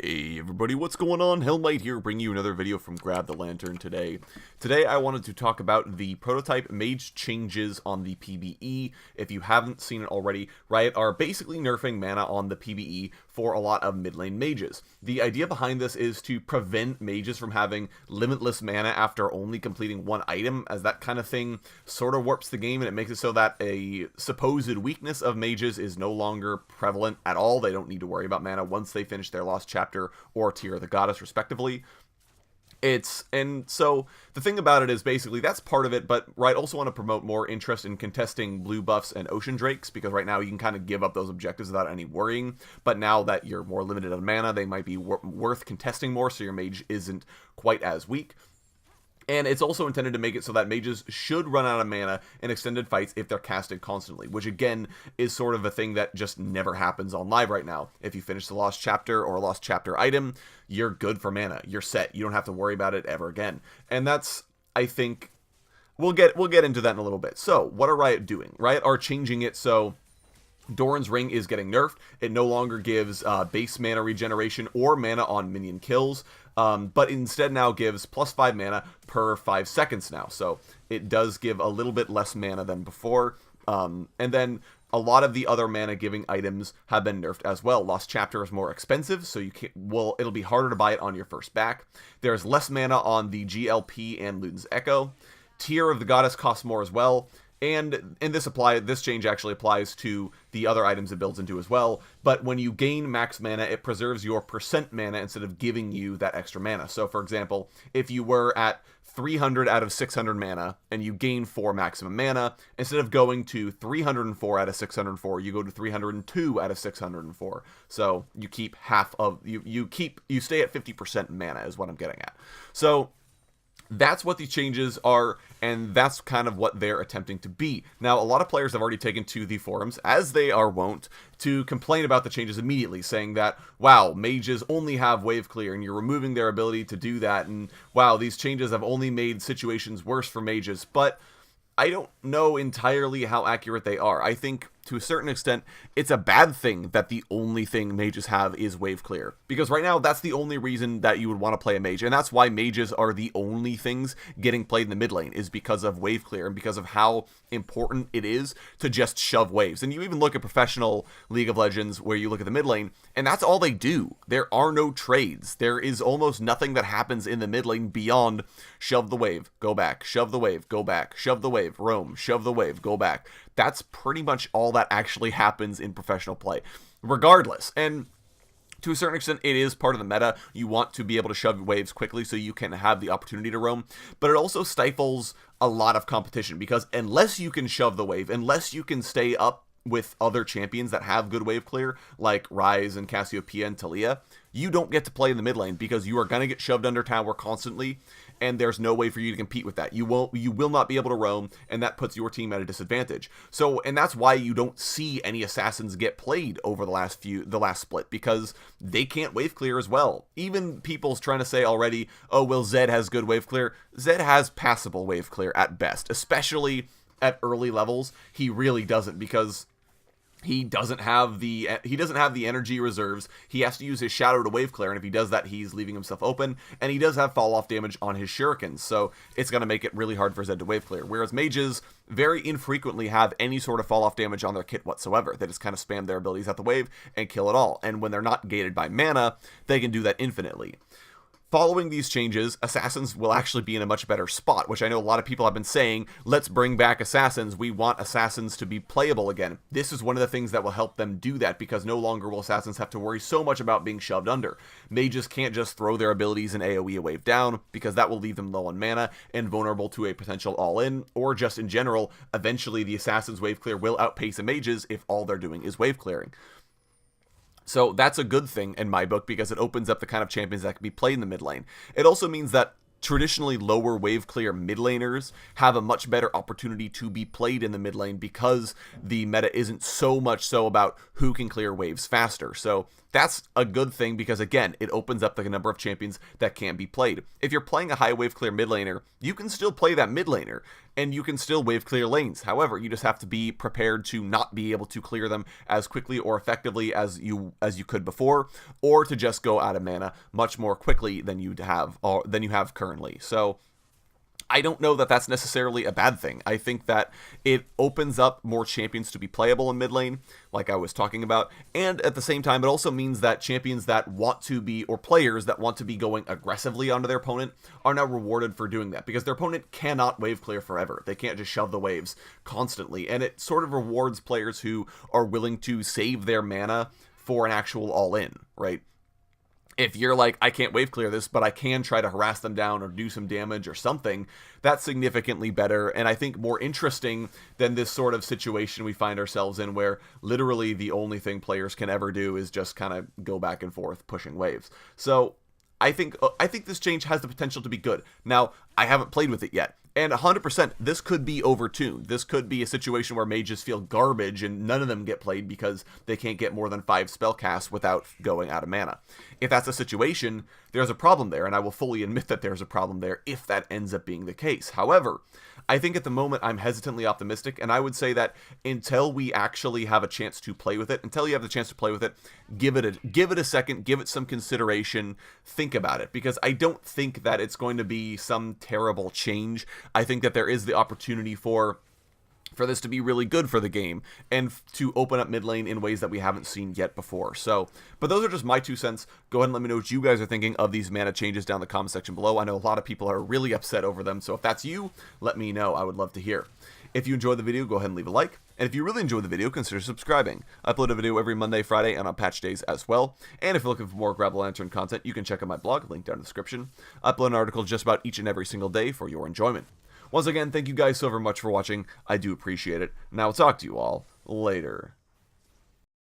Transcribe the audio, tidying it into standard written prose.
Hey everybody, what's going on? Helmite here, bringing you another video from Grab the Lantern today. Today I wanted to talk about the prototype mage changes on the PvE. If you haven't seen it already, Riot are basically nerfing mana on the PvE for a lot of mid lane mages. The idea behind this is to prevent mages from having limitless mana after only completing one item, as that kind of thing sort of warps the game and it makes it so that a supposed weakness of mages is no longer prevalent at all. They don't need to worry about mana once they finish their lost chapter or Tear of the Goddess respectively. And so the thing about it is basically that's part of it, but Riot also want to promote more interest in contesting blue buffs and ocean drakes, because right now you can kind of give up those objectives without any worrying, but now that you're more limited on mana, they might be worth contesting more so your mage isn't quite as weak. And it's also intended to make it so that mages should run out of mana in extended fights if they're casted constantly, which again is sort of a thing that just never happens on live right now. If you finish the lost chapter or a lost chapter item, you're good for mana. You're set. You don't have to worry about it ever again. And that's, I think, we'll get into that in a little bit. So, what are Riot doing? Riot are changing it so Doran's Ring is getting nerfed. It no longer gives base mana regeneration or mana on minion kills, but instead now gives plus 5 mana per 5 seconds now. So it does give a little bit less mana than before. And then a lot of the other mana giving items have been nerfed as well. Lost Chapter is more expensive, so it'll be harder to buy it on your first back. There's less mana on the GLP and Luden's Echo. Tear of the Goddess costs more as well. And this change actually applies to the other items it builds into as well. But when you gain max mana, it preserves your percent mana instead of giving you that extra mana. So for example, if you were at 300 out of 600 mana and you gain 4 maximum mana, instead of going to 304 out of 604, you go to 302 out of 604. So you keep half of you stay at 50% mana is what I'm getting at. So that's what these changes are, and that's kind of what they're attempting to be. Now, a lot of players have already taken to the forums, as they are wont, to complain about the changes immediately, saying that, wow, mages only have wave clear, and you're removing their ability to do that, and wow, these changes have only made situations worse for mages. But I don't know entirely how accurate they are. I think, to a certain extent, it's a bad thing that the only thing mages have is wave clear. Because right now, that's the only reason that you would want to play a mage. And that's why mages are the only things getting played in the mid lane, is because of wave clear and because of how important it is to just shove waves. And you even look at professional League of Legends where you look at the mid lane, and that's all they do. There are no trades. There is almost nothing that happens in the mid lane beyond shove the wave, go back, shove the wave, go back, shove the wave, roam, shove the wave, go back. That's pretty much all that actually happens in professional play, regardless. And to a certain extent, it is part of the meta. You want to be able to shove waves quickly so you can have the opportunity to roam, but it also stifles a lot of competition, because unless you can shove the wave, unless you can stay up with other champions that have good wave clear, like Ryze and Cassiopeia and Talia, you don't get to play in the mid lane, because you are going to get shoved under tower constantly, and there's no way for you to compete with that. You will not be able to roam, and that puts your team at a disadvantage. So, and that's why you don't see any assassins get played over the last split, because they can't wave clear as well. Even people's trying to say already, oh, well, Zed has good wave clear. Zed has passable wave clear at best, especially at early levels. He really doesn't, because he doesn't have the energy reserves. He has to use his shadow to wave clear, and if he does that, he's leaving himself open, and he does have fall off damage on his shurikens, so it's going to make it really hard for Zed to wave clear, whereas mages very infrequently have any sort of fall off damage on their kit whatsoever. They just kind of spam their abilities at the wave and kill it all, and when they're not gated by mana, they can do that infinitely. Following these changes, assassins will actually be in a much better spot, which I know a lot of people have been saying, let's bring back assassins. We want assassins to be playable again. This is one of the things that will help them do that, because no longer will assassins have to worry so much about being shoved under. Mages can't just throw their abilities and AoE a wave down, because that will leave them low on mana and vulnerable to a potential all-in, or just in general, eventually the assassin's wave clear will outpace a mage's if all they're doing is wave clearing. So that's a good thing in my book, because it opens up the kind of champions that can be played in the mid lane. It also means that traditionally lower wave clear mid laners have a much better opportunity to be played in the mid lane, because the meta isn't so much so about who can clear waves faster. So that's a good thing because, again, it opens up the number of champions that can be played. If you're playing a high wave clear mid laner, you can still play that mid laner, and you can still wave clear lanes. However, you just have to be prepared to not be able to clear them as quickly or effectively as you could before, or to just go out of mana much more quickly than you have currently. So I don't know that that's necessarily a bad thing. I think that it opens up more champions to be playable in mid lane, like I was talking about, and at the same time, it also means that champions that want to be, or players that want to be going aggressively onto their opponent, are now rewarded for doing that, because their opponent cannot wave clear forever. They can't just shove the waves constantly, and it sort of rewards players who are willing to save their mana for an actual all-in, right? If you're like, I can't wave clear this, but I can try to harass them down or do some damage or something, that's significantly better, and I think more interesting than this sort of situation we find ourselves in where literally the only thing players can ever do is just kind of go back and forth pushing waves. So I think this change has the potential to be good. Now, I haven't played with it yet, and 100%, this could be overtuned. This could be a situation where mages feel garbage and none of them get played because they can't get more than 5 spell casts without going out of mana. If that's a situation, there's a problem there, and I will fully admit that there's a problem there if that ends up being the case. However, I think at the moment I'm hesitantly optimistic, and I would say that until we actually have a chance to play with it, until you have the chance to play with it, give it a second, give it some consideration, think about it, because I don't think that it's going to be some terrible change. I think that there is the opportunity for this to be really good for the game, and to open up mid lane in ways that we haven't seen yet before. So, but those are just my 2 cents. Go ahead and let me know what you guys are thinking of these mana changes down in the comment section below. I know a lot of people are really upset over them, so if that's you, let me know. I would love to hear. If you enjoyed the video, go ahead and leave a like. And if you really enjoyed the video, consider subscribing. I upload a video every Monday, Friday, and on patch days as well. And if you're looking for more Grab the Lantern content, you can check out my blog, link down in the description. I upload an article just about each and every single day for your enjoyment. Once again, thank you guys so very much for watching. I do appreciate it. And I will talk to you all later.